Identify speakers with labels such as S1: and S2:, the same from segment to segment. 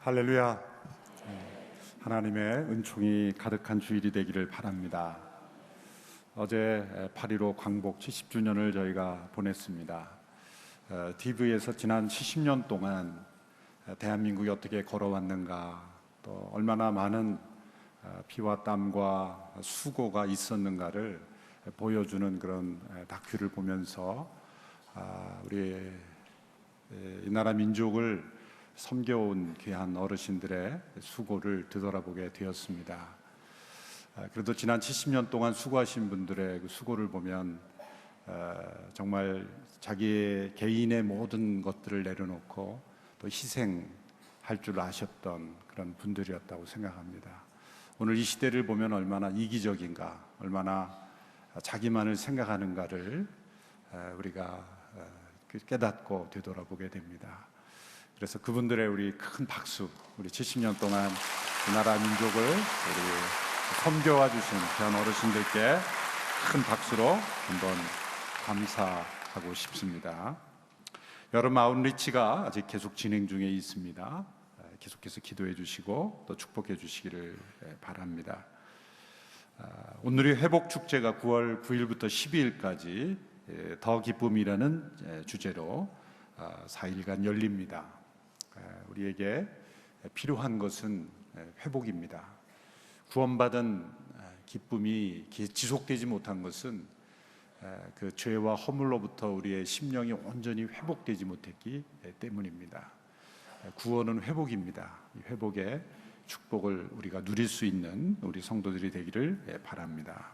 S1: 할렐루야. 하나님의 은총이 가득한 주일이 되기를 바랍니다. 어제 8.15 광복 70주년을 저희가 보냈습니다. TV에서 지난 70년 동안 대한민국이 어떻게 걸어왔는가, 또 얼마나 많은 피와 땀과 수고가 있었는가를 보여주는 그런 다큐를 보면서 우리 이 나라 민족을 섬겨온 귀한 어르신들의 수고를 되돌아보게 되었습니다. 그래도 지난 70년 동안 수고하신 분들의 그 수고를 보면 정말 자기의 개인의 모든 것들을 내려놓고 또 희생할 줄 아셨던 그런 분들이었다고 생각합니다. 오늘 이 시대를 보면 얼마나 이기적인가, 얼마나 자기만을 생각하는가를 우리가 깨닫고 되돌아보게 됩니다. 그래서 그분들의 우리 큰 박수, 우리 70년 동안 이 나라 민족을 우리 섬겨와 주신 귀한 어르신들께 큰 박수로 한번 감사하고 싶습니다. 여름 아웃리치가 아직 계속 진행 중에 있습니다. 계속해서 기도해 주시고 또 축복해 주시기를 바랍니다. 오늘이 회복축제가 9월 9일부터 12일까지 더 기쁨이라는 주제로 4일간 열립니다. 우리에게 필요한 것은 회복입니다. 구원받은 기쁨이 지속되지 못한 것은 그 죄와 허물로부터 우리의 심령이 온전히 회복되지 못했기 때문입니다. 구원은 회복입니다. 이 회복의 축복을 우리가 누릴 수 있는 우리 성도들이 되기를 바랍니다.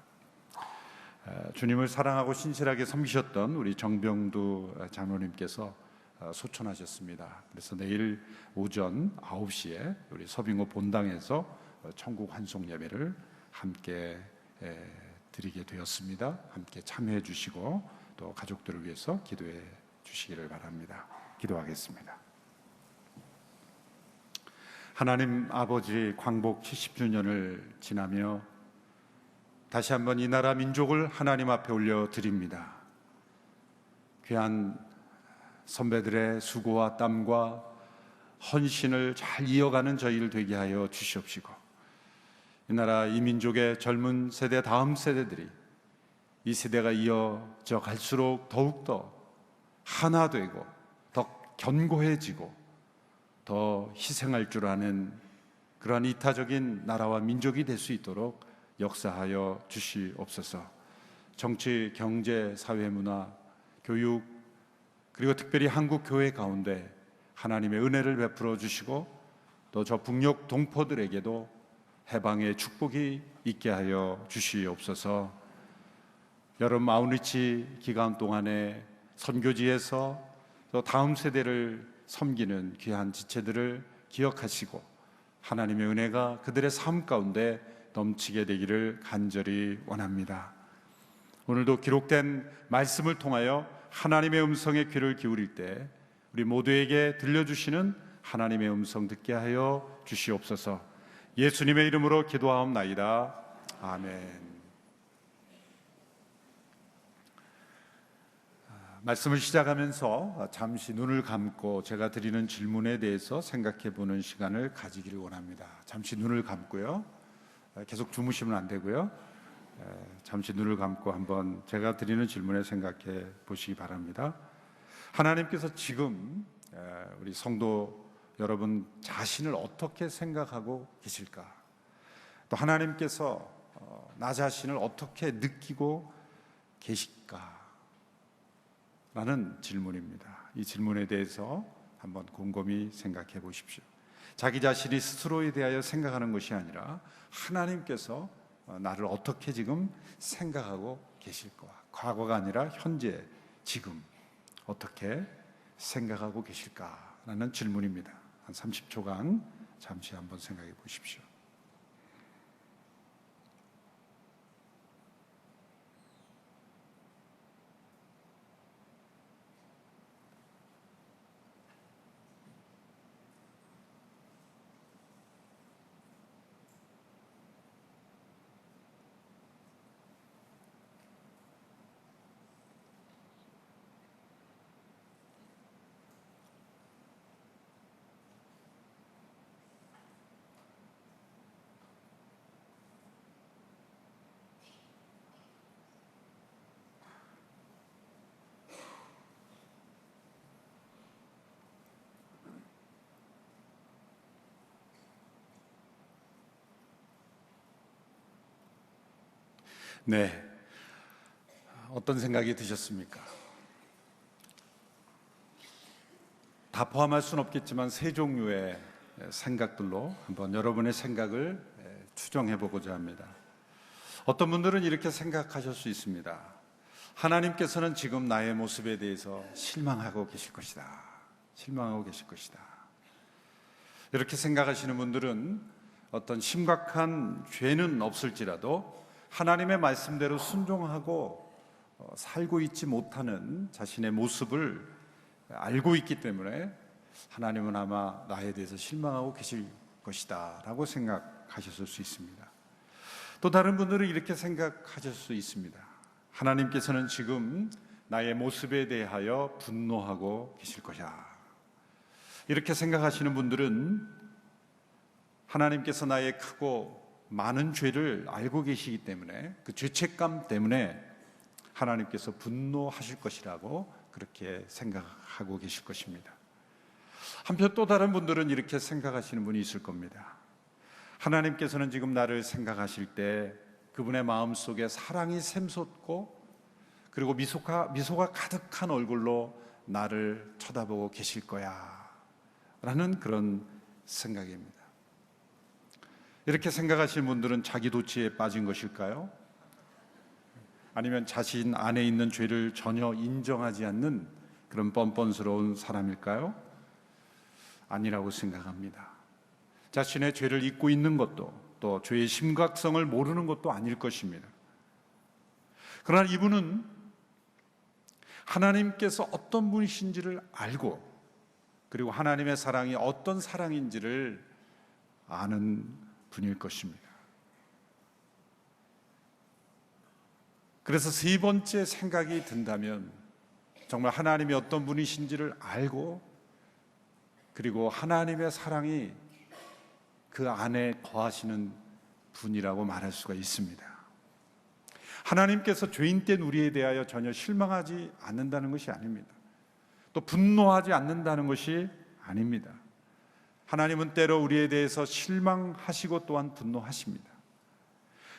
S1: 주님을 사랑하고 신실하게 섬기셨던 우리 정병두 장로님께서 소천하셨습니다. 그래서 내일 오전 9시에 우리 서빙호 본당에서 천국 환송 예배를 함께 드리게 되었습니다. 함께 참여해 주시고 또 가족들을 위해서 기도해 주시기를 바랍니다. 기도하겠습니다. 하나님 아버지, 광복 70주년을 지나며 다시 한번 이 나라 민족을 하나님 앞에 올려드립니다. 귀한 선배들의 수고와 땀과 헌신을 잘 이어가는 저희를 되게 하여 주시옵시고, 이 나라 이 민족의 젊은 세대, 다음 세대들이 이 세대가 이어져 갈수록 더욱더 하나 되고 더 견고해지고 더 희생할 줄 아는 그러한 이타적인 나라와 민족이 될 수 있도록 역사하여 주시옵소서. 정치, 경제, 사회, 문화, 교육, 그리고 특별히 한국 교회 가운데 하나님의 은혜를 베풀어 주시고 또 저 북녘 동포들에게도 해방의 축복이 있게 하여 주시옵소서. 여름 아웃리치 기간 동안에 선교지에서 또 다음 세대를 섬기는 귀한 지체들을 기억하시고 하나님의 은혜가 그들의 삶 가운데 넘치게 되기를 간절히 원합니다. 오늘도 기록된 말씀을 통하여 하나님의 음성에 귀를 기울일 때 우리 모두에게 들려주시는 하나님의 음성 듣게 하여 주시옵소서. 예수님의 이름으로 기도하옵나이다. 아멘. 말씀을 시작하면서 잠시 눈을 감고 제가 드리는 질문에 대해서 생각해 보는 시간을 가지기를 원합니다. 잠시 눈을 감고요. 계속 주무시면 안 되고요. 잠시 눈을 감고 한번 제가 드리는 질문에 생각해 보시기 바랍니다. 하나님께서 지금 우리 성도 여러분 자신을 어떻게 생각하고 계실까? 또 하나님께서 나 자신을 어떻게 느끼고 계실까? 라는 질문입니다. 이 질문에 대해서 한번 곰곰이 생각해 보십시오. 자기 자신이 스스로에 대하여 생각하는 것이 아니라 하나님께서 나를 어떻게 지금 생각하고 계실까? 과거가 아니라 현재, 지금 어떻게 생각하고 계실까라는 질문입니다. 한 30초간 잠시 한번 생각해 보십시오. 네, 어떤 생각이 드셨습니까? 다 포함할 수는 없겠지만 세 종류의 생각들로 한번 여러분의 생각을 추정해 보고자 합니다. 어떤 분들은 이렇게 생각하실 수 있습니다. 하나님께서는 지금 나의 모습에 대해서 실망하고 계실 것이다. 실망하고 계실 것이다. 이렇게 생각하시는 분들은 어떤 심각한 죄는 없을지라도 하나님의 말씀대로 순종하고 살고 있지 못하는 자신의 모습을 알고 있기 때문에 하나님은 아마 나에 대해서 실망하고 계실 것이다 라고 생각하셨을 수 있습니다. 또 다른 분들은 이렇게 생각하실 수 있습니다. 하나님께서는 지금 나의 모습에 대하여 분노하고 계실 것이다. 이렇게 생각하시는 분들은 하나님께서 나의 크고 많은 죄를 알고 계시기 때문에 그 죄책감 때문에 하나님께서 분노하실 것이라고 그렇게 생각하고 계실 것입니다. 한편 또 다른 분들은 이렇게 생각하시는 분이 있을 겁니다. 하나님께서는 지금 나를 생각하실 때 그분의 마음속에 사랑이 샘솟고 그리고 미소가 가득한 얼굴로 나를 쳐다보고 계실 거야 라는 그런 생각입니다. 이렇게 생각하시는 분들은 자기 도취에 빠진 것일까요? 아니면 자신 안에 있는 죄를 전혀 인정하지 않는 그런 뻔뻔스러운 사람일까요? 아니라고 생각합니다. 자신의 죄를 잊고 있는 것도 또 죄의 심각성을 모르는 것도 아닐 것입니다. 그러나 이분은 하나님께서 어떤 분이신지를 알고 그리고 하나님의 사랑이 어떤 사랑인지를 아는 분일 것입니다. 그래서 세 번째 생각이 든다면 정말 하나님이 어떤 분이신지를 알고 그리고 하나님의 사랑이 그 안에 거하시는 분이라고 말할 수가 있습니다. 하나님께서 죄인된 우리에 대하여 전혀 실망하지 않는다는 것이 아닙니다. 또 분노하지 않는다는 것이 아닙니다. 하나님은 때로 우리에 대해서 실망하시고 또한 분노하십니다.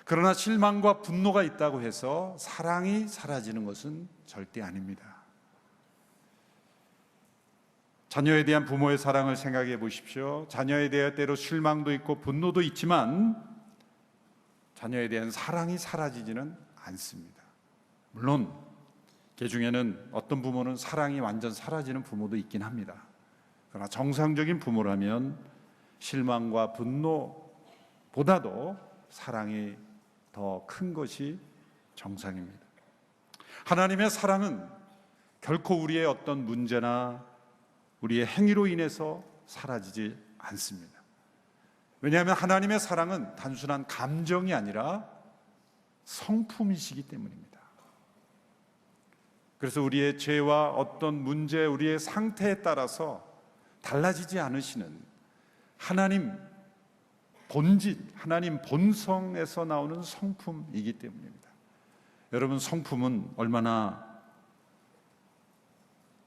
S1: 그러나 실망과 분노가 있다고 해서 사랑이 사라지는 것은 절대 아닙니다. 자녀에 대한 부모의 사랑을 생각해 보십시오. 자녀에 대해 때로 실망도 있고 분노도 있지만 자녀에 대한 사랑이 사라지지는 않습니다. 물론 그 중에는 어떤 부모는 사랑이 완전 사라지는 부모도 있긴 합니다. 그러나 정상적인 부모라면 실망과 분노보다도 사랑이 더 큰 것이 정상입니다. 하나님의 사랑은 결코 우리의 어떤 문제나 우리의 행위로 인해서 사라지지 않습니다. 왜냐하면 하나님의 사랑은 단순한 감정이 아니라 성품이시기 때문입니다. 그래서 우리의 죄와 어떤 문제, 우리의 상태에 따라서 달라지지 않으시는 하나님 본질, 하나님 본성에서 나오는 성품이기 때문입니다. 여러분, 성품은 얼마나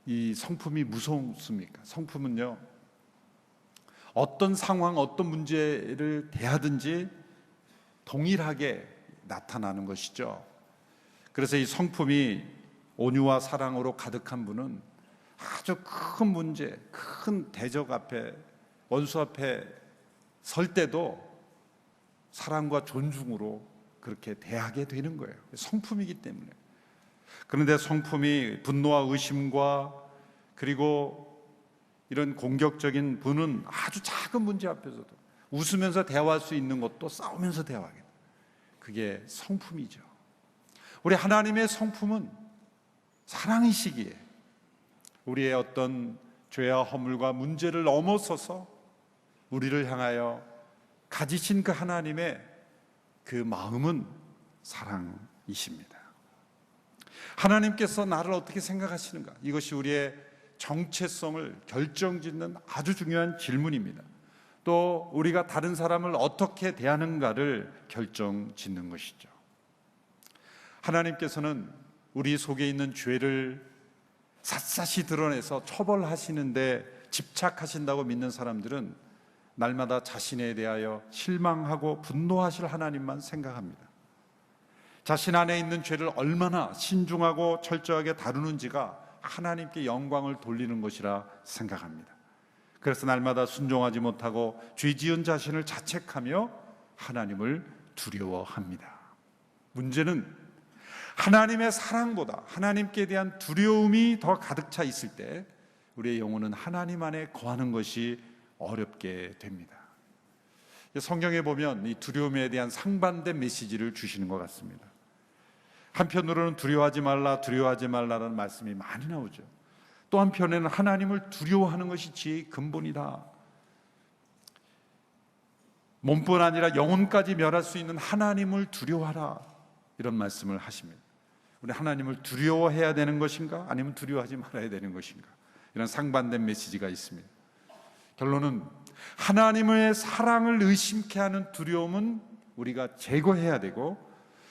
S1: 이 성품이 무섭습니까? 성품은요, 어떤 상황, 어떤 문제를 대하든지 동일하게 나타나는 것이죠. 그래서 이 성품이 온유와 사랑으로 가득한 분은 아주 큰 문제, 큰 대적 앞에, 원수 앞에 설 때도 사랑과 존중으로 그렇게 대하게 되는 거예요. 성품이기 때문에. 그런데 성품이 분노와 의심과 그리고 이런 공격적인 분은 아주 작은 문제 앞에서도 웃으면서 대화할 수 있는 것도 싸우면서 대화하게 돼요. 그게 성품이죠. 우리 하나님의 성품은 사랑이시기에 우리의 어떤 죄와 허물과 문제를 넘어서서 우리를 향하여 가지신 그 하나님의 그 마음은 사랑이십니다. 하나님께서 나를 어떻게 생각하시는가? 이것이 우리의 정체성을 결정짓는 아주 중요한 질문입니다. 또 우리가 다른 사람을 어떻게 대하는가를 결정짓는 것이죠. 하나님께서는 우리 속에 있는 죄를 샅샅이 드러내서 처벌하시는데 집착하신다고 믿는 사람들은 날마다 자신에 대하여 실망하고 분노하실 하나님만 생각합니다. 자신 안에 있는 죄를 얼마나 신중하고 철저하게 다루는지가 하나님께 영광을 돌리는 것이라 생각합니다. 그래서 날마다 순종하지 못하고 죄 지은 자신을 자책하며 하나님을 두려워합니다. 문제는 하나님의 사랑보다 하나님께 대한 두려움이 더 가득 차 있을 때 우리의 영혼은 하나님 안에 거하는 것이 어렵게 됩니다. 성경에 보면 이 두려움에 대한 상반된 메시지를 주시는 것 같습니다. 한편으로는 두려워하지 말라, 두려워하지 말라라는 말씀이 많이 나오죠. 또 한편에는 하나님을 두려워하는 것이 지혜의 근본이다. 몸뿐 아니라 영혼까지 멸할 수 있는 하나님을 두려워하라, 이런 말씀을 하십니다. 우리 하나님을 두려워해야 되는 것인가, 아니면 두려워하지 말아야 되는 것인가, 이런 상반된 메시지가 있습니다. 결론은 하나님의 사랑을 의심케 하는 두려움은 우리가 제거해야 되고,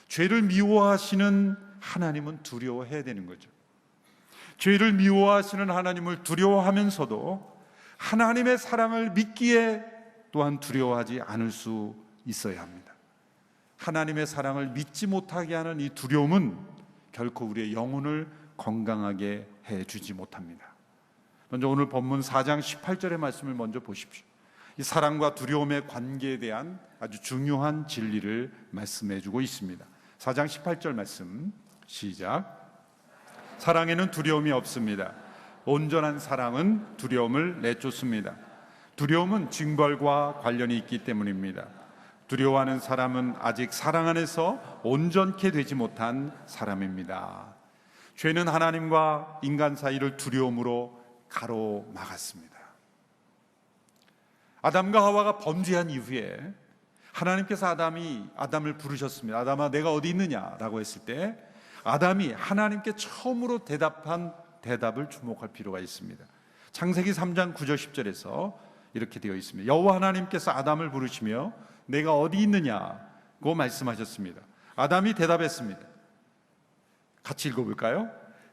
S1: 죄를 미워하시는 하나님은 두려워해야 되는 거죠. 죄를 미워하시는 하나님을 두려워하면서도 하나님의 사랑을 믿기에 또한 두려워하지 않을 수 있어야 합니다. 하나님의 사랑을 믿지 못하게 하는 이 두려움은 결코 우리의 영혼을 건강하게 해주지 못합니다. 먼저 오늘 본문 4장 18절의 말씀을 먼저 보십시오. 이 사랑과 두려움의 관계에 대한 아주 중요한 진리를 말씀해 주고 있습니다. 4장 18절 말씀 시작. 사랑에는 두려움이 없습니다. 온전한 사랑은 두려움을 내쫓습니다. 두려움은 징벌과 관련이 있기 때문입니다. 두려워하는 사람은 아직 사랑 안에서 온전케 되지 못한 사람입니다. 죄는 하나님과 인간 사이를 두려움으로 가로막았습니다. 아담과 하와가 범죄한 이후에 하나님께서 아담을 부르셨습니다. 아담아, 내가 어디 있느냐라고 했을 때 아담이 하나님께 처음으로 대답한 대답을 주목할 필요가 있습니다. 창세기 3장 9절 10절에서 이렇게 되어 있습니다. 여호와 하나님께서 아담을 부르시며 내가 어디 있느냐고 말씀하셨습니다. 아담이 대답했습니다. 같이 읽어볼까요?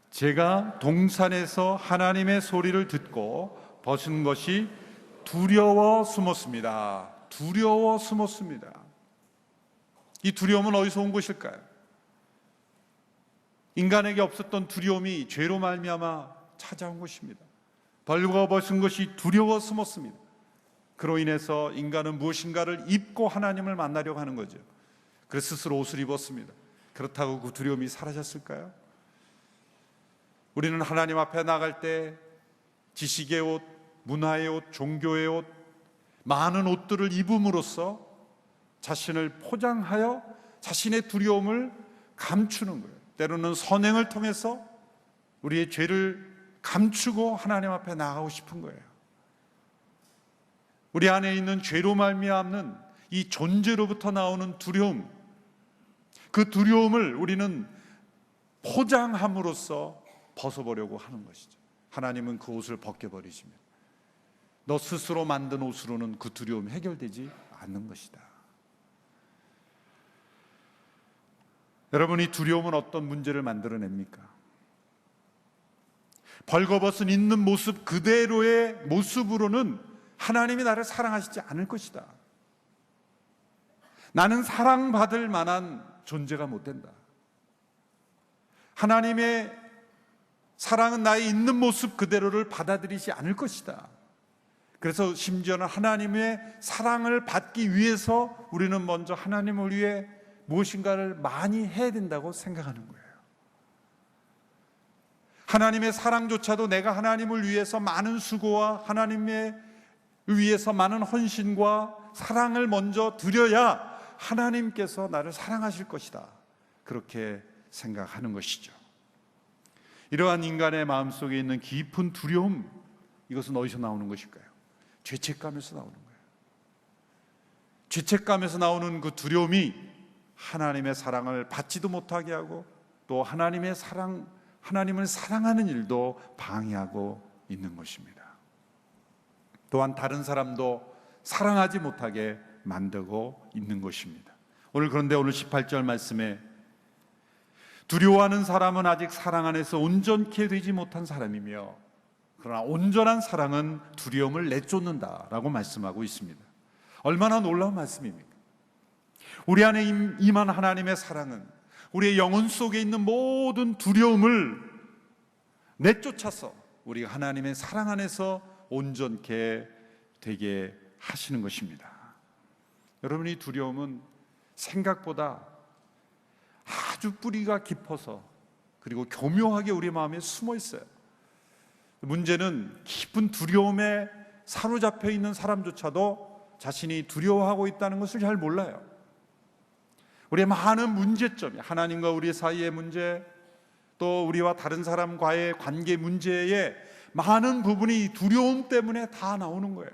S1: 제가 동산에서 하나님의 소리를 듣고 벗은 것이 두려워 숨었습니다. 두려워 숨었습니다. 이 두려움은 어디서 온 것일까요? 인간에게 없었던 두려움이 죄로 말미암아 찾아온 것입니다. 벌거벗은 것이 두려워 숨었습니다. 그로 인해서 인간은 무엇인가를 입고 하나님을 만나려고 하는 거죠. 그래서 스스로 옷을 입었습니다. 그렇다고 그 두려움이 사라졌을까요? 우리는 하나님 앞에 나갈 때 지식의 옷, 문화의 옷, 종교의 옷, 많은 옷들을 입음으로써 자신을 포장하여 자신의 두려움을 감추는 거예요. 때로는 선행을 통해서 우리의 죄를 감추고 하나님 앞에 나가고 싶은 거예요. 우리 안에 있는 죄로 말미암는 이 존재로부터 나오는 두려움, 그 두려움을 우리는 포장함으로써 벗어보려고 하는 것이죠. 하나님은 그 옷을 벗겨버리십니다. 너 스스로 만든 옷으로는 그 두려움이 해결되지 않는 것이다. 여러분, 이 두려움은 어떤 문제를 만들어냅니까? 벌거벗은 있는 모습 그대로의 모습으로는 하나님이 나를 사랑하시지 않을 것이다. 나는 사랑받을 만한 존재가 못 된다. 하나님의 사랑은 나의 있는 모습 그대로를 받아들이지 않을 것이다. 그래서 심지어는 하나님의 사랑을 받기 위해서 우리는 먼저 하나님을 위해 무엇인가를 많이 해야 된다고 생각하는 거예요. 하나님의 사랑조차도 내가 하나님을 위해서 많은 수고와 하나님의 위해서 많은 헌신과 사랑을 먼저 드려야 하나님께서 나를 사랑하실 것이다. 그렇게 생각하는 것이죠. 이러한 인간의 마음속에 있는 깊은 두려움, 이것은 어디서 나오는 것일까요? 죄책감에서 나오는 거예요. 죄책감에서 나오는 그 두려움이 하나님의 사랑을 받지도 못하게 하고 또 하나님을 사랑하는 일도 방해하고 있는 것입니다. 또한 다른 사람도 사랑하지 못하게 만들고 있는 것입니다. 그런데 오늘 18절 말씀에 두려워하는 사람은 아직 사랑 안에서 온전케 되지 못한 사람이며 그러나 온전한 사랑은 두려움을 내쫓는다라고 말씀하고 있습니다. 얼마나 놀라운 말씀입니까? 우리 안에 임한 하나님의 사랑은 우리의 영혼 속에 있는 모든 두려움을 내쫓아서 우리가 하나님의 사랑 안에서 온전케 되게 하시는 것입니다. 여러분, 이 두려움은 생각보다 아주 뿌리가 깊어서 그리고 교묘하게 우리 마음에 숨어 있어요. 문제는 깊은 두려움에 사로잡혀 있는 사람조차도 자신이 두려워하고 있다는 것을 잘 몰라요. 우리의 많은 문제점이, 하나님과 우리 사이의 문제, 또 우리와 다른 사람과의 관계 문제의 많은 부분이 두려움 때문에 다 나오는 거예요.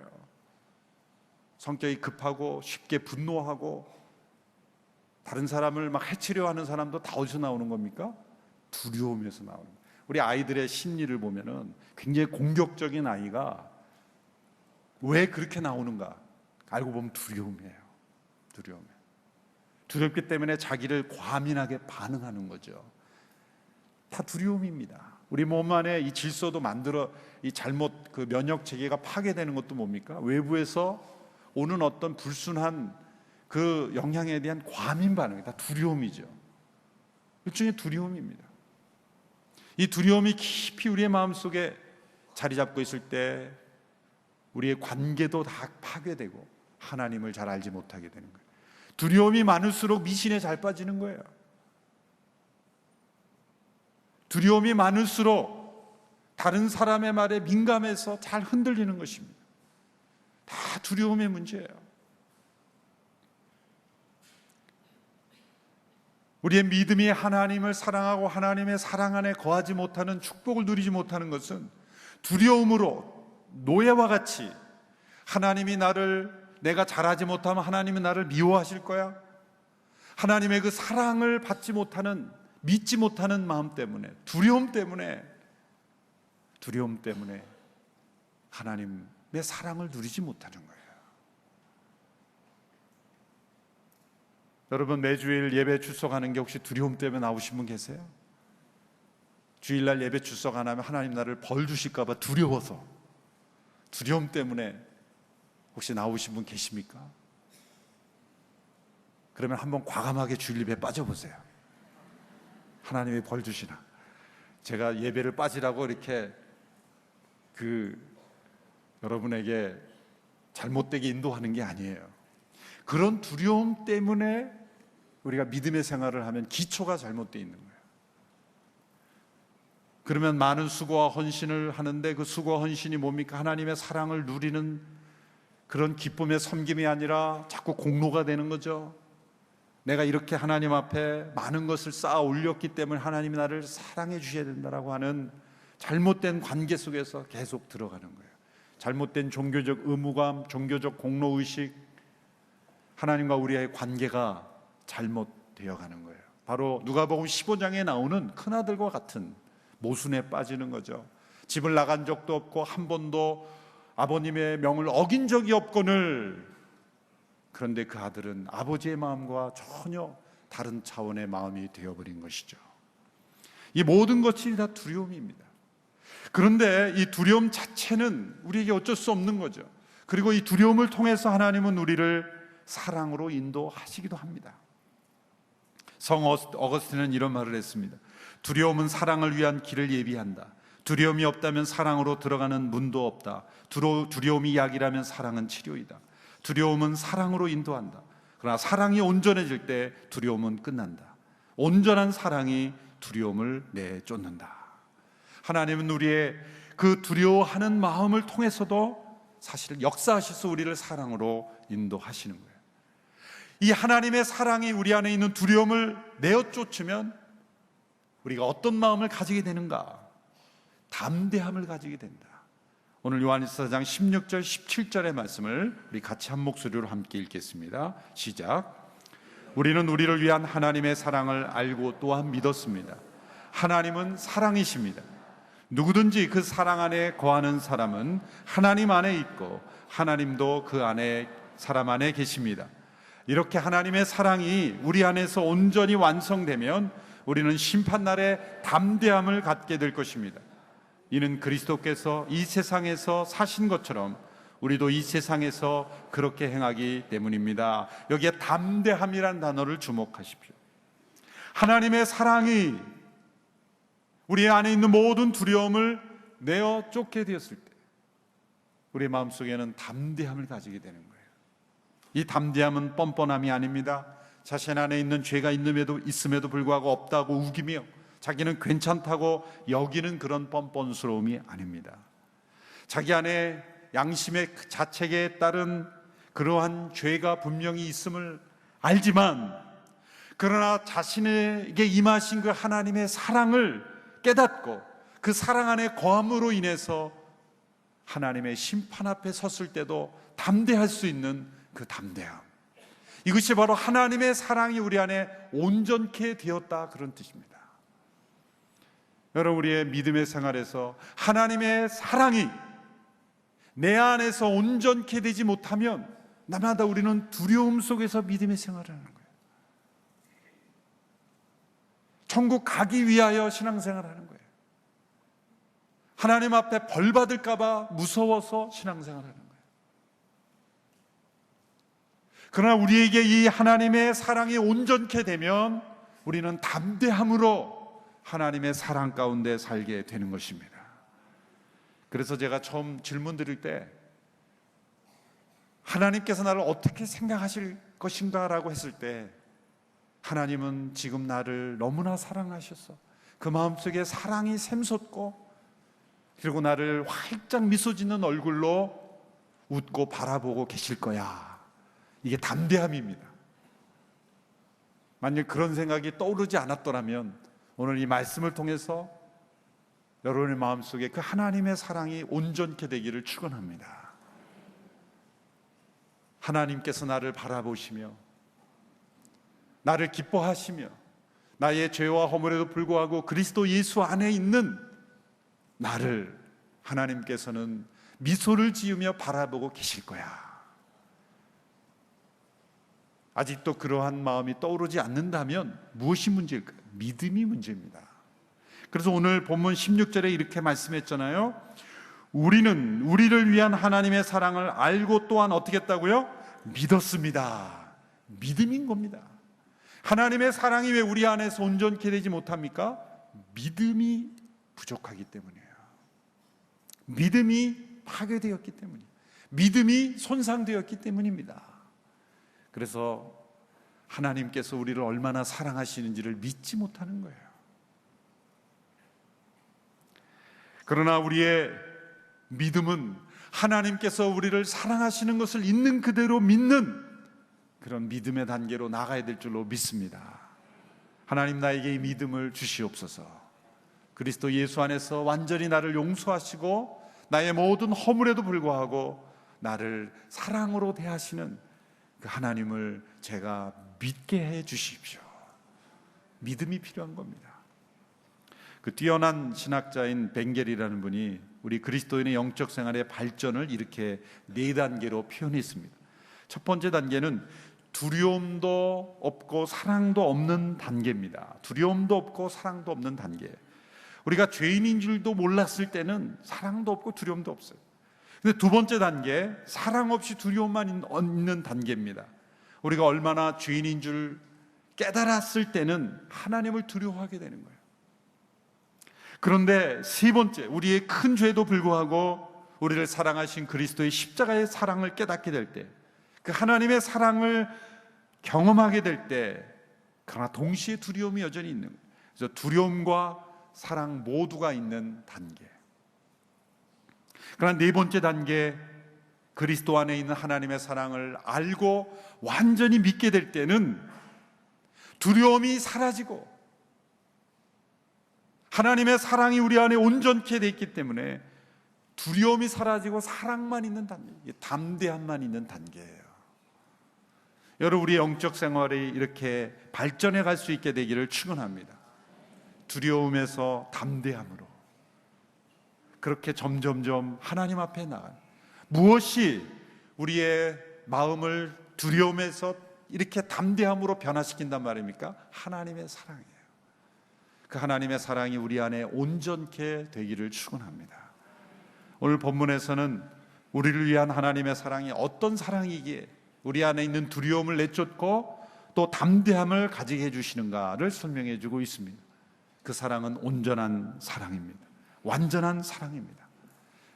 S1: 성격이 급하고 쉽게 분노하고 다른 사람을 막 해치려 하는 사람도 다 어디서 나오는 겁니까? 두려움에서 나오는 거예요. 우리 아이들의 심리를 보면은 굉장히 공격적인 아이가 왜 그렇게 나오는가? 알고 보면 두려움이에요. 두렵기 때문에 자기를 과민하게 반응하는 거죠. 다 두려움입니다. 우리 몸 안에 이 질소도 만들어 이 잘못 그 면역 체계가 파괴되는 것도 뭡니까? 외부에서 오는 어떤 불순한 그 영향에 대한 과민 반응이 다 두려움이죠. 일종의 두려움입니다. 이 두려움이 깊이 우리의 마음속에 자리 잡고 있을 때 우리의 관계도 다 파괴되고 하나님을 잘 알지 못하게 되는 거예요. 두려움이 많을수록 미신에 잘 빠지는 거예요. 두려움이 많을수록 다른 사람의 말에 민감해서 잘 흔들리는 것입니다. 다 두려움의 문제예요. 우리의 믿음이 하나님을 사랑하고 하나님의 사랑 안에 거하지 못하는, 축복을 누리지 못하는 것은 두려움으로 노예와 같이 하나님이 내가 잘하지 못하면 하나님이 나를 미워하실 거야, 하나님의 그 사랑을 받지 못하는, 믿지 못하는 마음 때문에, 두려움 때문에 하나님의 사랑을 누리지 못하는 거예요. 여러분, 매주일 예배 출석하는 게 혹시 두려움 때문에 나오신 분 계세요? 주일날 예배 출석 안 하면 하나님 나를 벌 주실까 봐 두려워서, 두려움 때문에 혹시 나오신 분 계십니까? 그러면 한번 과감하게 주일 예배에 빠져보세요. 하나님이 벌 주시나? 제가 예배를 빠지라고 이렇게 여러분에게 잘못되게 인도하는 게 아니에요. 그런 두려움 때문에 우리가 믿음의 생활을 하면 기초가 잘못되어 있는 거예요. 그러면 많은 수고와 헌신을 하는데 그 수고와 헌신이 뭡니까? 하나님의 사랑을 누리는 그런 기쁨의 섬김이 아니라 자꾸 공로가 되는 거죠. 내가 이렇게 하나님 앞에 많은 것을 쌓아 올렸기 때문에 하나님이 나를 사랑해 주셔야 된다라고 하는 잘못된 관계 속에서 계속 들어가는 거예요. 잘못된 종교적 의무감, 종교적 공로의식, 하나님과 우리의 관계가 잘못되어 가는 거예요. 바로 누가복음 15장에 나오는 큰아들과 같은 모순에 빠지는 거죠. 집을 나간 적도 없고 한 번도 아버님의 명을 어긴 적이 없거늘, 그런데 그 아들은 아버지의 마음과 전혀 다른 차원의 마음이 되어버린 것이죠. 이 모든 것이 다 두려움입니다. 그런데 이 두려움 자체는 우리에게 어쩔 수 없는 거죠. 그리고 이 두려움을 통해서 하나님은 우리를 사랑으로 인도하시기도 합니다. 성 어거스틴은 이런 말을 했습니다. 두려움은 사랑을 위한 길을 예비한다. 두려움이 없다면 사랑으로 들어가는 문도 없다. 두려움이 약이라면 사랑은 치료이다. 두려움은 사랑으로 인도한다. 그러나 사랑이 온전해질 때 두려움은 끝난다. 온전한 사랑이 두려움을 내쫓는다. 하나님은 우리의 그 두려워하는 마음을 통해서도 사실 역사하셔서 우리를 사랑으로 인도하시는 거예요. 이 하나님의 사랑이 우리 안에 있는 두려움을 내어쫓으면 우리가 어떤 마음을 가지게 되는가? 담대함을 가지게 된다. 오늘 요한일서 4장 16절 17절의 말씀을 우리 같이 한 목소리로 함께 읽겠습니다. 시작. 우리는 우리를 위한 하나님의 사랑을 알고 또한 믿었습니다. 하나님은 사랑이십니다. 누구든지 그 사랑 안에 거하는 사람은 하나님 안에 있고 하나님도 그 안에 사람 안에 계십니다. 이렇게 하나님의 사랑이 우리 안에서 온전히 완성되면 우리는 심판날에 담대함을 갖게 될 것입니다. 이는 그리스도께서 이 세상에서 사신 것처럼 우리도 이 세상에서 그렇게 행하기 때문입니다. 여기에 담대함이란 단어를 주목하십시오. 하나님의 사랑이 우리 안에 있는 모든 두려움을 내어 쫓게 되었을 때 우리의 마음속에는 담대함을 가지게 되는 거예요. 이 담대함은 뻔뻔함이 아닙니다. 자신 안에 있는 죄가 있음에도 불구하고 없다고 우기며 자기는 괜찮다고 여기는 그런 뻔뻔스러움이 아닙니다. 자기 안에 양심의 자책에 따른 그러한 죄가 분명히 있음을 알지만, 그러나 자신에게 임하신 그 하나님의 사랑을 깨닫고 그 사랑 안에 거함으로 인해서 하나님의 심판 앞에 섰을 때도 담대할 수 있는 그 담대함, 이것이 바로 하나님의 사랑이 우리 안에 온전케 되었다, 그런 뜻입니다. 여러분, 우리의 믿음의 생활에서 하나님의 사랑이 내 안에서 온전케 되지 못하면 날마다 우리는 두려움 속에서 믿음의 생활을 하는 거예요. 천국 가기 위하여 신앙생활을 하는 거예요. 하나님 앞에 벌 받을까 봐 무서워서 신앙생활을 하는 거예요. 그러나 우리에게 이 하나님의 사랑이 온전케 되면 우리는 담대함으로 하나님의 사랑 가운데 살게 되는 것입니다. 그래서 제가 처음 질문 드릴 때 하나님께서 나를 어떻게 생각하실 것인가 라고 했을 때, 하나님은 지금 나를 너무나 사랑하셔서 그 마음속에 사랑이 샘솟고, 그리고 나를 활짝 미소 짓는 얼굴로 웃고 바라보고 계실 거야. 이게 담대함입니다. 만약 그런 생각이 떠오르지 않았더라면 오늘 이 말씀을 통해서 여러분의 마음속에 그 하나님의 사랑이 온전케 되기를 축원합니다. 하나님께서 나를 바라보시며 나를 기뻐하시며 나의 죄와 허물에도 불구하고 그리스도 예수 안에 있는 나를 하나님께서는 미소를 지으며 바라보고 계실 거야. 아직도 그러한 마음이 떠오르지 않는다면 무엇이 문제일까요? 믿음이 문제입니다. 그래서 오늘 본문 16절에 이렇게 말씀했잖아요. 우리는 우리를 위한 하나님의 사랑을 알고 또한 어떻게 했다고요? 믿었습니다. 믿음인 겁니다. 하나님의 사랑이 왜 우리 안에서 온전케 되지 못합니까? 믿음이 부족하기 때문이에요. 믿음이 파괴되었기 때문이에요. 믿음이 손상되었기 때문입니다. 그래서 하나님께서 우리를 얼마나 사랑하시는지를 믿지 못하는 거예요. 그러나 우리의 믿음은 하나님께서 우리를 사랑하시는 것을 있는 그대로 믿는 그런 믿음의 단계로 나가야 될 줄로 믿습니다. 하나님, 나에게 이 믿음을 주시옵소서. 그리스도 예수 안에서 완전히 나를 용서하시고 나의 모든 허물에도 불구하고 나를 사랑으로 대하시는 그 하나님을 제가 믿게 해 주십시오. 믿음이 필요한 겁니다. 그 뛰어난 신학자인 벵겔이라는 분이 우리 그리스도인의 영적 생활의 발전을 이렇게 4단계로 표현했습니다. 첫 번째 단계는 두려움도 없고 사랑도 없는 단계입니다. 두려움도 없고 사랑도 없는 단계. 우리가 죄인인 줄도 몰랐을 때는 사랑도 없고 두려움도 없어요. 근데 두 번째 단계, 사랑 없이 두려움만 있는 단계입니다. 우리가 얼마나 죄인인 줄 깨달았을 때는 하나님을 두려워하게 되는 거예요. 그런데 세 번째, 우리의 큰 죄도 불구하고 우리를 사랑하신 그리스도의 십자가의 사랑을 깨닫게 될 때, 그 하나님의 사랑을 경험하게 될 때, 그러나 동시에 두려움이 여전히 있는 거예요. 그래서 두려움과 사랑 모두가 있는 단계. 그러나 네 번째 단계, 그리스도 안에 있는 하나님의 사랑을 알고 완전히 믿게 될 때는 두려움이 사라지고 하나님의 사랑이 우리 안에 온전케 되어 있기 때문에 두려움이 사라지고 사랑만 있는 단계, 담대함만 있는 단계예요. 여러분, 우리의 영적 생활이 이렇게 발전해 갈 수 있게 되기를 축원합니다. 두려움에서 담대함으로 그렇게 점점점 하나님 앞에 나아가는, 무엇이 우리의 마음을 두려움에서 이렇게 담대함으로 변화시킨단 말입니까? 하나님의 사랑이에요. 그 하나님의 사랑이 우리 안에 온전케 되기를 축원합니다. 오늘 본문에서는 우리를 위한 하나님의 사랑이 어떤 사랑이기에 우리 안에 있는 두려움을 내쫓고 또 담대함을 가지게 해주시는가를 설명해 주고 있습니다. 그 사랑은 온전한 사랑입니다. 완전한 사랑입니다.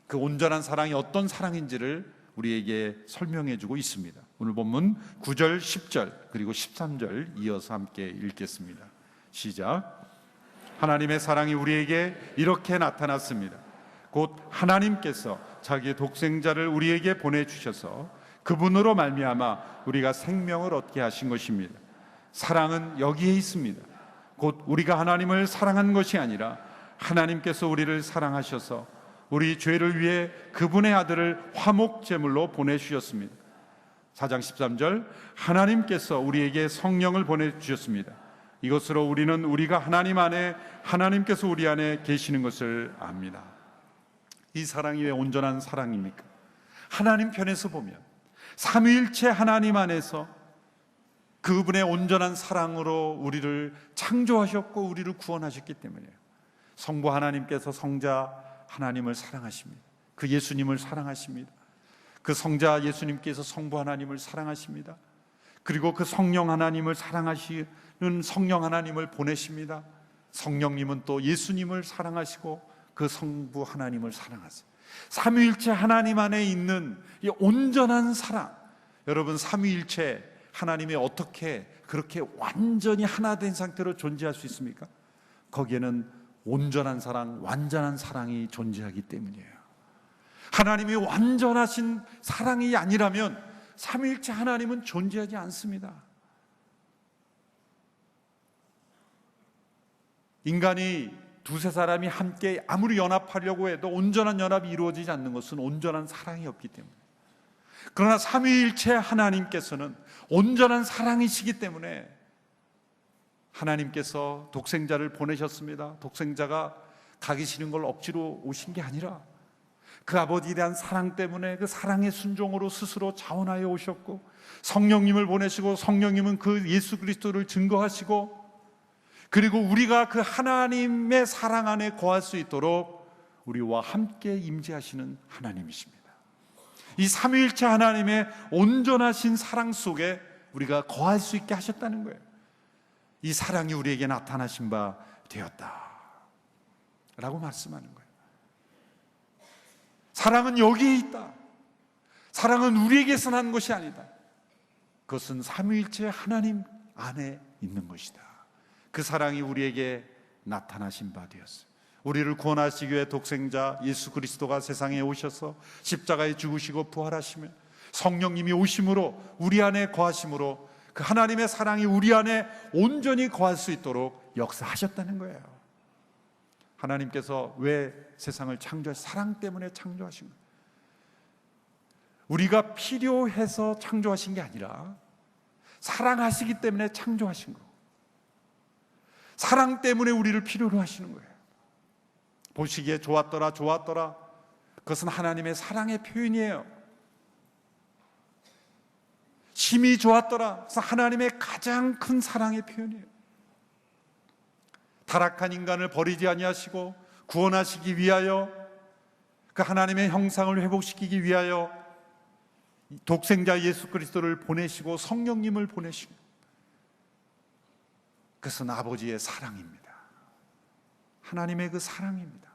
S1: 그 온전한 사랑이 어떤 사랑인지를 우리에게 설명해 주고 있습니다. 오늘 본문 9절, 10절 그리고 13절 이어서 함께 읽겠습니다. 시작. 하나님의 사랑이 우리에게 이렇게 나타났습니다. 곧 하나님께서 자기의 독생자를 우리에게 보내주셔서 그분으로 말미암아 우리가 생명을 얻게 하신 것입니다. 사랑은 여기에 있습니다. 곧 우리가 하나님을 사랑한 것이 아니라 하나님께서 우리를 사랑하셔서 우리 죄를 위해 그분의 아들을 화목제물로 보내주셨습니다. 4장 13절 하나님께서 우리에게 성령을 보내주셨습니다. 이것으로 우리는 우리가 하나님 안에 하나님께서 우리 안에 계시는 것을 압니다. 이 사랑이 왜 온전한 사랑입니까? 하나님 편에서 보면 삼위일체 하나님 안에서 그분의 온전한 사랑으로 우리를 창조하셨고 우리를 구원하셨기 때문이에요. 성부 하나님께서 성자 하나님을 사랑하십니다. 그 예수님을 사랑하십니다. 그 성자 예수님께서 성부 하나님을 사랑하십니다. 그리고 그 성령 하나님을 사랑하시는 성령 하나님을 보내십니다. 성령님은 또 예수님을 사랑하시고 그 성부 하나님을 사랑하세요. 삼위일체 하나님 안에 있는 이 온전한 사랑, 여러분 삼위일체 하나님이 어떻게 그렇게 완전히 하나 된 상태로 존재할 수 있습니까? 거기에는 온전한 사랑, 완전한 사랑이 존재하기 때문이에요. 하나님이 완전하신 사랑이 아니라면 삼위일체 하나님은 존재하지 않습니다. 인간이 두세 사람이 함께 아무리 연합하려고 해도 온전한 연합이 이루어지지 않는 것은 온전한 사랑이 없기 때문에. 그러나 삼위일체 하나님께서는 온전한 사랑이시기 때문에 하나님께서 독생자를 보내셨습니다. 독생자가 가기 싫은 걸 억지로 오신 게 아니라 그 아버지에 대한 사랑 때문에 그 사랑의 순종으로 스스로 자원하여 오셨고, 성령님을 보내시고 성령님은 그 예수 그리스도를 증거하시고, 그리고 우리가 그 하나님의 사랑 안에 거할 수 있도록 우리와 함께 임재하시는 하나님이십니다. 이 삼위일체 하나님의 온전하신 사랑 속에 우리가 거할 수 있게 하셨다는 거예요. 이 사랑이 우리에게 나타나신 바 되었다 라고 말씀하는 거예요. 사랑은 여기에 있다. 사랑은 우리에게서 난 것이 아니다. 그것은 삼위일체 하나님 안에 있는 것이다. 그 사랑이 우리에게 나타나신 바 되었어요. 우리를 구원하시기 위해 독생자 예수 그리스도가 세상에 오셔서 십자가에 죽으시고 부활하시며 성령님이 오심으로 우리 안에 거하심으로 그 하나님의 사랑이 우리 안에 온전히 거할 수 있도록 역사하셨다는 거예요. 하나님께서 왜 세상을 창조하신, 사랑 때문에 창조하신 거예요. 우리가 필요해서 창조하신 게 아니라 사랑하시기 때문에 창조하신 거예요. 사랑 때문에 우리를 필요로 하시는 거예요. 보시기에 좋았더라 좋았더라, 그것은 하나님의 사랑의 표현이에요. 심히 좋았더라, 그래서 하나님의 가장 큰 사랑의 표현이에요. 타락한 인간을 버리지 아니하시고 구원하시기 위하여, 그 하나님의 형상을 회복시키기 위하여 독생자 예수 그리스도를 보내시고 성령님을 보내시고, 그것은 아버지의 사랑입니다. 하나님의 그 사랑입니다.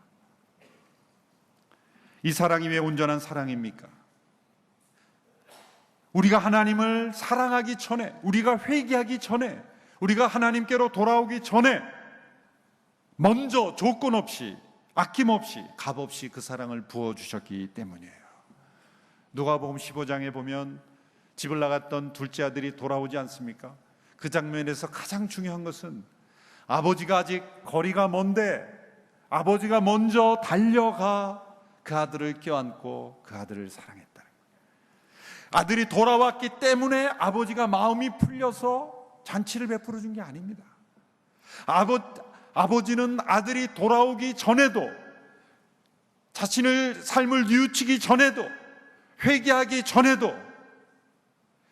S1: 이 사랑이 왜 온전한 사랑입니까? 우리가 하나님을 사랑하기 전에, 우리가 회개하기 전에, 우리가 하나님께로 돌아오기 전에 먼저 조건 없이, 아낌없이, 값없이 그 사랑을 부어주셨기 때문이에요. 누가복음 15장에 보면 집을 나갔던 둘째 아들이 돌아오지 않습니까? 그 장면에서 가장 중요한 것은 아버지가 아직 거리가 먼데 아버지가 먼저 달려가 그 아들을 껴안고 그 아들을 사랑했다는 거예요. 아들이 돌아왔기 때문에 아버지가 마음이 풀려서 잔치를 베풀어 준 게 아닙니다. 아버지는 아들이 돌아오기 전에도, 자신의 삶을 뉘우치기 전에도, 회개하기 전에도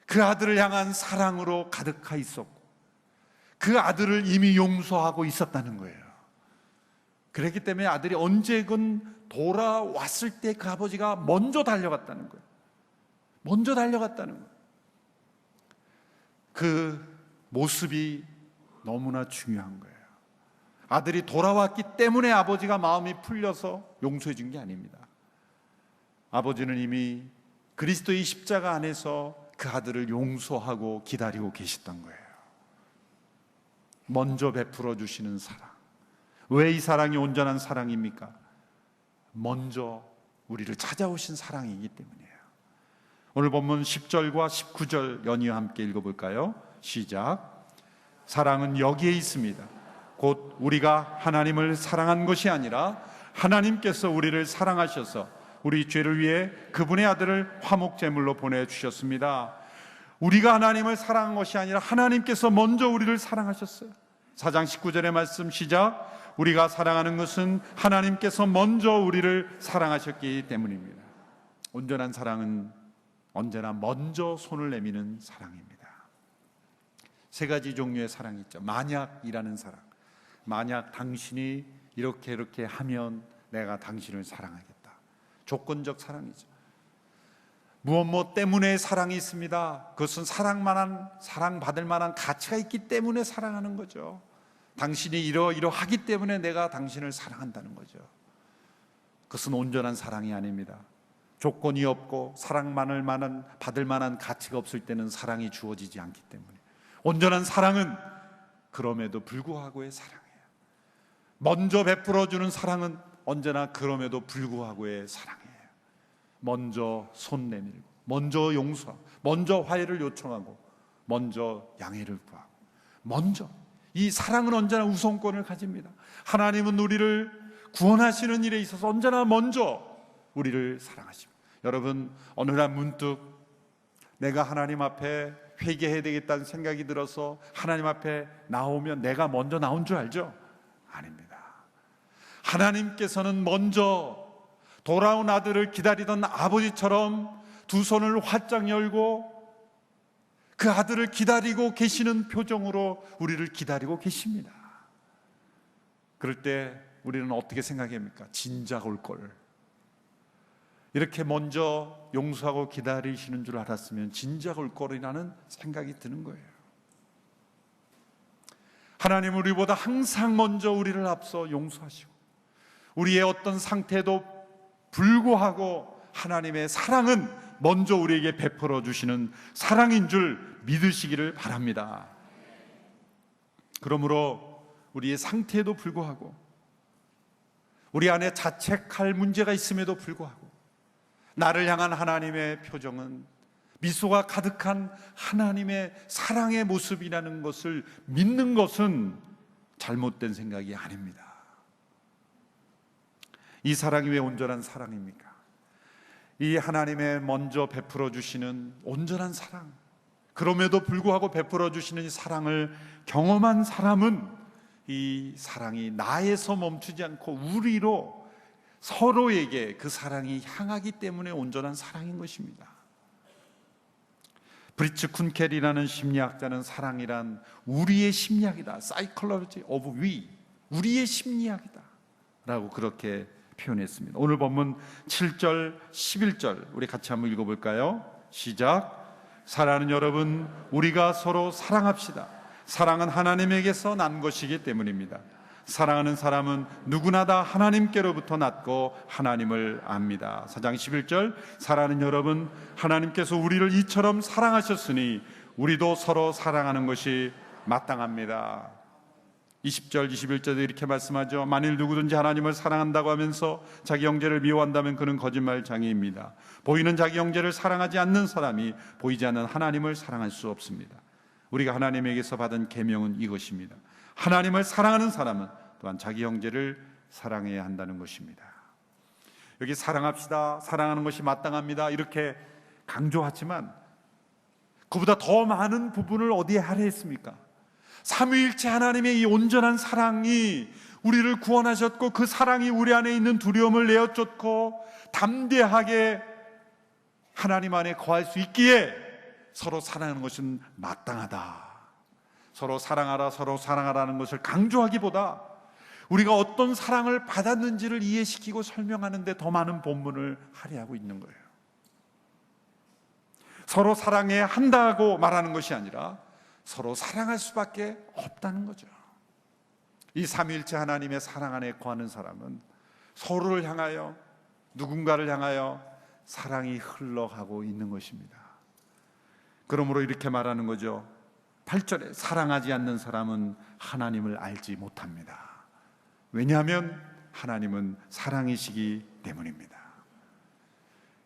S1: 그 아들을 향한 사랑으로 가득하 있었고 그 아들을 이미 용서하고 있었다는 거예요. 그렇기 때문에 아들이 언제건 돌아왔을 때 그 아버지가 먼저 달려갔다는 거예요. 먼저 달려갔다는 거예요. 그 모습이 너무나 중요한 거예요. 아들이 돌아왔기 때문에 아버지가 마음이 풀려서 용서해 준 게 아닙니다. 아버지는 이미 그리스도의 십자가 안에서 그 아들을 용서하고 기다리고 계셨던 거예요. 먼저 베풀어 주시는 사랑. 왜 이 사랑이 온전한 사랑입니까? 먼저 우리를 찾아오신 사랑이기 때문이에요. 오늘 본문 10절과 19절 연이어 함께 읽어볼까요? 시작. 사랑은 여기에 있습니다. 곧 우리가 하나님을 사랑한 것이 아니라 하나님께서 우리를 사랑하셔서 우리 죄를 위해 그분의 아들을 화목제물로 보내주셨습니다. 우리가 하나님을 사랑한 것이 아니라 하나님께서 먼저 우리를 사랑하셨어요. 4장 19절의 말씀 시작. 우리가 사랑하는 것은 하나님께서 먼저 우리를 사랑하셨기 때문입니다. 온전한 사랑은 언제나 먼저 손을 내미는 사랑입니다. 세 가지 종류의 사랑이 있죠. 만약이라는 사랑. 만약 당신이 이렇게 하면 내가 당신을 사랑하겠다. 조건적 사랑이죠. 무엇 때문에 사랑이 있습니다. 그것은 사랑받을 만한 가치가 있기 때문에 사랑하는 거죠. 당신이 이러하기 때문에 내가 당신을 사랑한다는 거죠. 그것은 온전한 사랑이 아닙니다. 조건이 없고 받을 만한 가치가 없을 때는 사랑이 주어지지 않기 때문에. 온전한 사랑은 그럼에도 불구하고의 사랑이에요. 먼저 베풀어주는 사랑은 언제나 그럼에도 불구하고의 사랑이에요. 먼저 손 내밀고, 먼저 용서하고, 먼저 화해를 요청하고, 먼저 양해를 구하고, 먼저. 이 사랑은 언제나 우선권을 가집니다. 하나님은 우리를 구원하시는 일에 있어서 언제나 먼저 우리를 사랑하십니다. 여러분, 어느 날 문득 내가 하나님 앞에 회개해야 되겠다는 생각이 들어서 하나님 앞에 나오면 내가 먼저 나온 줄 알죠? 아닙니다. 하나님께서는 먼저 돌아온 아들을 기다리던 아버지처럼 두 손을 활짝 열고 그 아들을 기다리고 계시는 표정으로 우리를 기다리고 계십니다. 그럴 때 우리는 어떻게 생각합니까? 진작 올 걸. 이렇게 먼저 용서하고 기다리시는 줄 알았으면 진작 올 거라는 생각이 드는 거예요. 하나님은 우리보다 항상 먼저 우리를 앞서 용서하시고 우리의 어떤 상태도 불구하고 하나님의 사랑은 먼저 우리에게 베풀어 주시는 사랑인 줄 믿으시기를 바랍니다. 그러므로 우리의 상태에도 불구하고 우리 안에 자책할 문제가 있음에도 불구하고 나를 향한 하나님의 표정은 미소가 가득한 하나님의 사랑의 모습이라는 것을 믿는 것은 잘못된 생각이 아닙니다. 이 사랑이 왜 온전한 사랑입니까? 이 하나님의 먼저 베풀어 주시는 온전한 사랑, 그럼에도 불구하고 베풀어 주시는 이 사랑을 경험한 사람은 이 사랑이 나에서 멈추지 않고 우리로 서로에게 그 사랑이 향하기 때문에 온전한 사랑인 것입니다. 브리츠 쿤켈이라는 심리학자는 사랑이란 우리의 심리학이다, Psychology of We, 우리의 심리학이다 라고 그렇게 표현했습니다. 오늘 본문 7절 11절 우리 같이 한번 읽어볼까요? 시작. 사랑하는 여러분, 우리가 서로 사랑합시다. 사랑은 하나님에게서 난 것이기 때문입니다. 사랑하는 사람은 누구나 다 하나님께로부터 났고 하나님을 압니다. 4장 11절 사랑하는 여러분, 하나님께서 우리를 이처럼 사랑하셨으니 우리도 서로 사랑하는 것이 마땅합니다. 20절 21절도 이렇게 말씀하죠. 만일 누구든지 하나님을 사랑한다고 하면서 자기 형제를 미워한다면 그는 거짓말장애입니다. 보이는 자기 형제를 사랑하지 않는 사람이 보이지 않는 하나님을 사랑할 수 없습니다. 우리가 하나님에게서 받은 계명은 이것입니다. 하나님을 사랑하는 사람은 또한 자기 형제를 사랑해야 한다는 것입니다. 여기 사랑합시다, 사랑하는 것이 마땅합니다 이렇게 강조하지만 그보다 더 많은 부분을 어디에 할애했습니까? 삼위일체 하나님의 이 온전한 사랑이 우리를 구원하셨고 그 사랑이 우리 안에 있는 두려움을 내어쫓고 담대하게 하나님 안에 거할 수 있기에 서로 사랑하는 것은 마땅하다. 서로 사랑하라, 서로 사랑하라는 것을 강조하기보다 우리가 어떤 사랑을 받았는지를 이해시키고 설명하는 데 더 많은 본문을 할애하고 있는 거예요. 서로 사랑해야 한다고 말하는 것이 아니라 서로 사랑할 수밖에 없다는 거죠. 이 삼위일체 하나님의 사랑 안에 거하는 사람은 서로를 향하여, 누군가를 향하여 사랑이 흘러가고 있는 것입니다. 그러므로 이렇게 말하는 거죠. 8절에 사랑하지 않는 사람은 하나님을 알지 못합니다. 왜냐하면 하나님은 사랑이시기 때문입니다.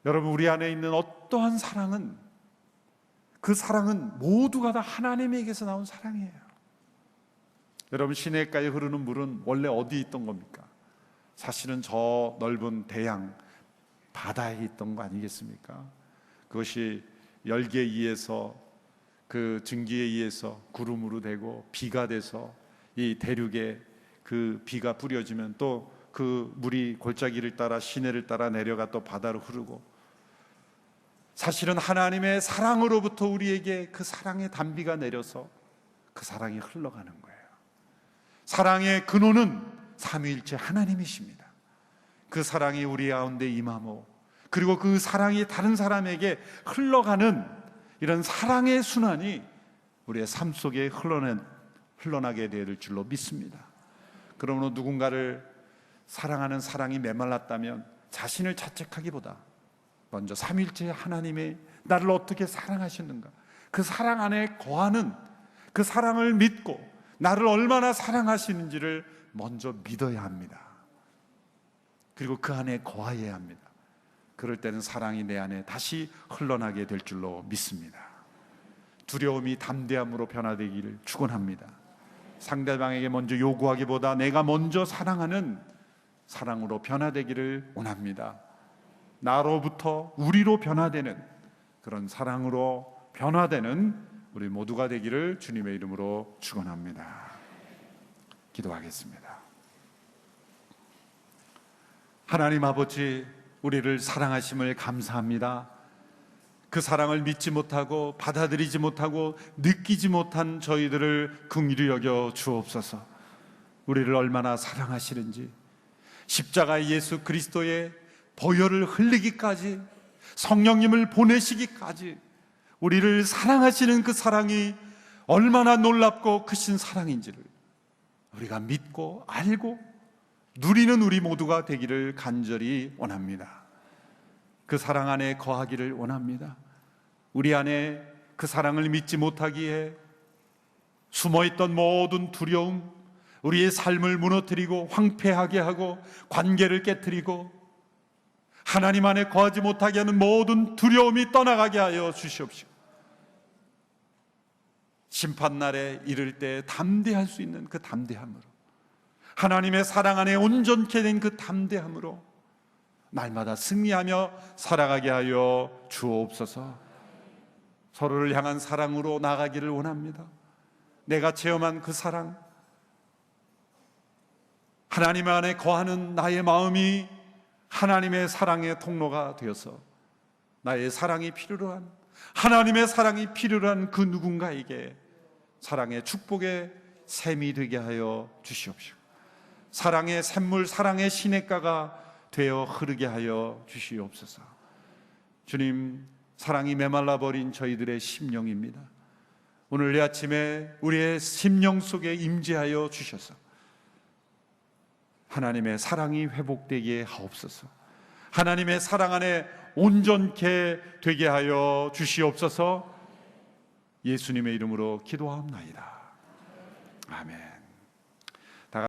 S1: 여러분, 우리 안에 있는 어떠한 사랑은, 그 사랑은 모두가 다 하나님에게서 나온 사랑이에요. 여러분, 시냇가에 흐르는 물은 원래 어디 있던 겁니까? 사실은 저 넓은 대양 바다에 있던 거 아니겠습니까? 그것이 열기에 의해서, 그 증기에 의해서 구름으로 되고 비가 돼서 이 대륙에 그 비가 뿌려지면 또 그 물이 골짜기를 따라 시내를 따라 내려가 또 바다로 흐르고, 사실은 하나님의 사랑으로부터 우리에게 그 사랑의 단비가 내려서 그 사랑이 흘러가는 거예요. 사랑의 근원은 삼위일체 하나님이십니다. 그 사랑이 우리 가운데 임하고, 그리고 그 사랑이 다른 사람에게 흘러가는 이런 사랑의 순환이 우리의 삶 속에 흘러나게 될 줄로 믿습니다. 그러므로 누군가를 사랑하는 사랑이 메말랐다면 자신을 자책하기보다 먼저 삼위일체 하나님이 나를 어떻게 사랑하시는가, 그 사랑 안에 거하는 그 사랑을 믿고 나를 얼마나 사랑하시는지를 먼저 믿어야 합니다. 그리고 그 안에 거하여야 합니다. 그럴 때는 사랑이 내 안에 다시 흘러나게 될 줄로 믿습니다. 두려움이 담대함으로 변화되기를 축원합니다. 상대방에게 먼저 요구하기보다 내가 먼저 사랑하는 사랑으로 변화되기를 원합니다. 나로부터 우리로 변화되는 그런 사랑으로 변화되는 우리 모두가 되기를 주님의 이름으로 축원합니다. 기도하겠습니다. 하나님 아버지, 우리를 사랑하심을 감사합니다. 그 사랑을 믿지 못하고 받아들이지 못하고 느끼지 못한 저희들을 긍휼히 여겨 주옵소서. 우리를 얼마나 사랑하시는지, 십자가 예수 그리스도의 보혈을 흘리기까지, 성령님을 보내시기까지 우리를 사랑하시는 그 사랑이 얼마나 놀랍고 크신 사랑인지를 우리가 믿고 알고 누리는 우리 모두가 되기를 간절히 원합니다. 그 사랑 안에 거하기를 원합니다. 우리 안에 그 사랑을 믿지 못하기에 숨어있던 모든 두려움, 우리의 삶을 무너뜨리고 황폐하게 하고 관계를 깨뜨리고 하나님 안에 거하지 못하게 하는 모든 두려움이 떠나가게 하여 주시옵시고, 심판날에 이를 때 담대할 수 있는 그 담대함으로, 하나님의 사랑 안에 온전케 된 그 담대함으로 날마다 승리하며 살아가게 하여 주옵소서. 서로를 향한 사랑으로 나가기를 원합니다. 내가 체험한 그 사랑, 하나님 안에 거하는 나의 마음이 하나님의 사랑의 통로가 되어서 나의 사랑이 필요로 한, 하나님의 사랑이 필요로 한 그 누군가에게 사랑의 축복의 샘이 되게 하여 주시옵시고, 사랑의 샘물, 사랑의 시냇가가 되어 흐르게 하여 주시옵소서. 주님, 사랑이 메말라버린 저희들의 심령입니다. 오늘 이 아침에 우리의 심령 속에 임재하여 주셔서 하나님의 사랑이 회복되게 하옵소서. 하나님의 사랑 안에 온전케 되게 하여 주시옵소서. 예수님의 이름으로 기도하옵나이다. 아멘.